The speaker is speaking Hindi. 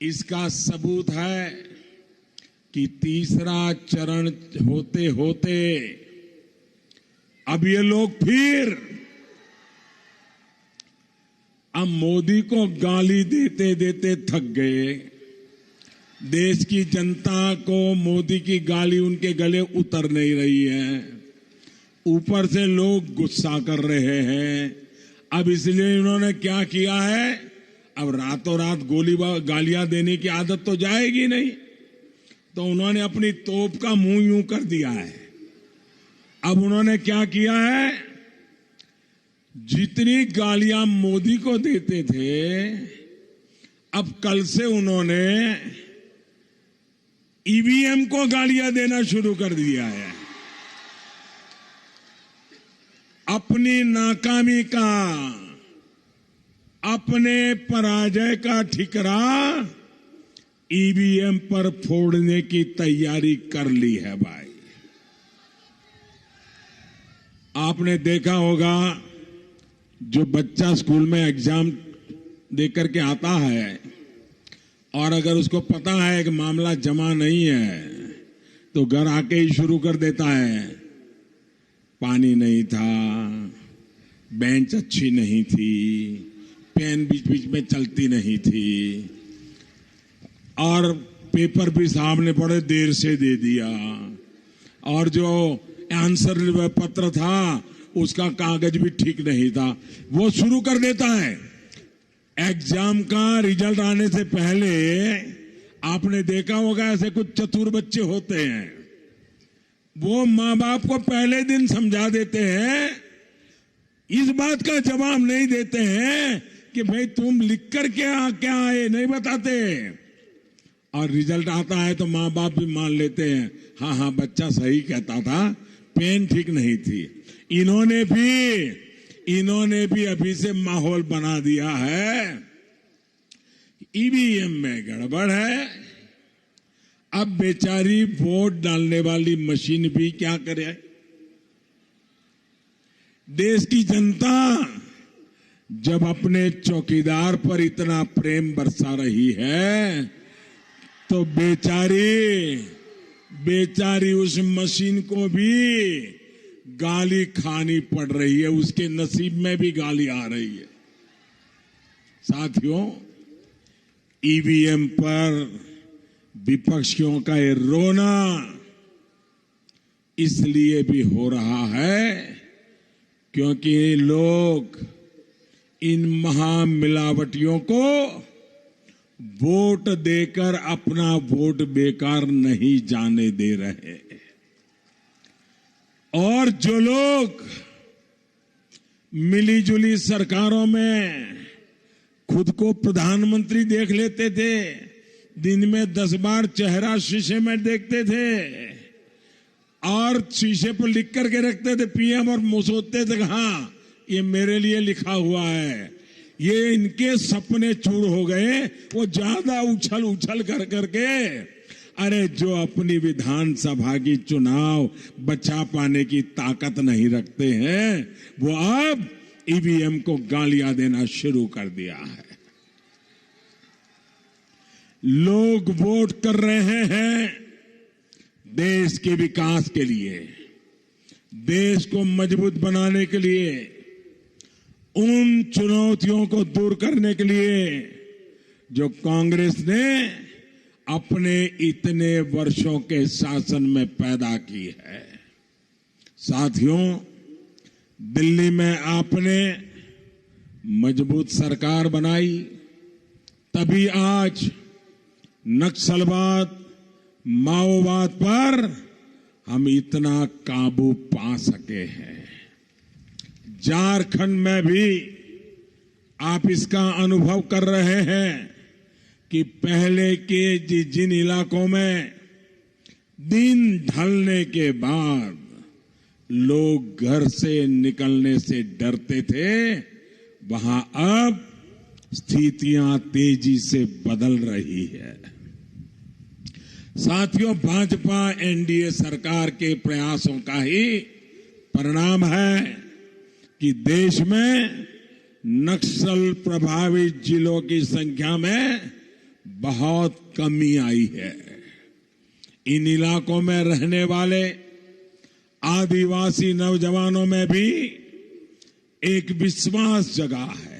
इसका सबूत है कि तीसरा चरण होते होते अब ये लोग फिर अब मोदी को गाली देते देते थक गए। देश की जनता को मोदी की गाली उनके गले उतर नहीं रही है, ऊपर से लोग गुस्सा कर रहे हैं। अब इसलिए इन्होंने क्या किया है, अब रातों रात गालियां देने की आदत तो जाएगी नहीं, तो उन्होंने अपनी तोप का मुंह यूं कर दिया है। अब उन्होंने क्या किया है, जितनी गालियां मोदी को देते थे, अब कल से उन्होंने ईवीएम को गालियां देना शुरू कर दिया है। अपनी नाकामी का, अपने पराजय का ठिकरा ईवीएम पर फोड़ने की तैयारी कर ली है भाई। आपने देखा होगा, जो बच्चा स्कूल में एग्जाम देकर के आता है और अगर उसको पता है कि मामला जमा नहीं है, तो घर आके ही शुरू कर देता है, पानी नहीं था, बेंच अच्छी नहीं थी, पेन बीच बीच में चलती नहीं थी, और पेपर भी सामने पड़े देर से दे दिया, और जो आंसर पत्र था उसका कागज भी ठीक नहीं था। वो शुरू कर देता है। एग्जाम का रिजल्ट आने से पहले आपने देखा होगा, ऐसे कुछ चतुर बच्चे होते हैं, वो माँ बाप को पहले दिन समझा देते हैं, इस बात का जवाब नहीं देते हैं कि भाई तुम लिख कर क्या आए, नहीं बताते, और रिजल्ट आता है तो माँ बाप भी मान लेते हैं, हाँ हाँ बच्चा सही कहता था, पेन ठीक नहीं थी। इन्होंने भी अभी से माहौल बना दिया है, ईवीएम में गड़बड़ है। अब बेचारी वोट डालने वाली मशीन भी क्या करे, देश की जनता जब अपने चौकीदार पर इतना प्रेम बरसा रही है, तो बेचारी उस मशीन को भी गाली खानी पड़ रही है, उसके नसीब में भी गाली आ रही है। साथियों, ईवीएम पर विपक्षियों का ये रोना इसलिए भी हो रहा है क्योंकि लोग इन महामिलावटियों को वोट देकर अपना वोट बेकार नहीं जाने दे रहे। और जो लोग मिलीजुली सरकारों में खुद को प्रधानमंत्री देख लेते थे, दिन में 10 बार चेहरा शीशे में देखते थे और शीशे पर लिख करके रखते थे पीएम, और सोचते थे हाँ ये मेरे लिए लिखा हुआ है, ये इनके सपने चूर हो गए। वो ज्यादा उछल कर करके, अरे जो अपनी विधानसभा की चुनाव बचा पाने की ताकत नहीं रखते हैं, वो अब ईवीएम को गालियां देना शुरू कर दिया है। लोग वोट कर रहे हैं देश के विकास के लिए, देश को मजबूत बनाने के लिए, उन चुनौतियों को दूर करने के लिए जो कांग्रेस ने अपने इतने वर्षों के शासन में पैदा की है। साथियों, दिल्ली में आपने मजबूत सरकार बनाई, तभी आज नक्सलवाद, माओवाद पर हम इतना काबू पा सके हैं। झारखंड में भी आप इसका अनुभव कर रहे हैं कि पहले के जिन इलाकों में दिन ढलने के बाद लोग घर से निकलने से डरते थे, वहां अब स्थितियां तेजी से बदल रही है। साथियों, भाजपा एनडीए सरकार के प्रयासों का ही परिणाम है कि देश में नक्सल प्रभावित जिलों की संख्या में बहुत कमी आई है। इन इलाकों में रहने वाले आदिवासी नौजवानों में भी एक विश्वास जगा है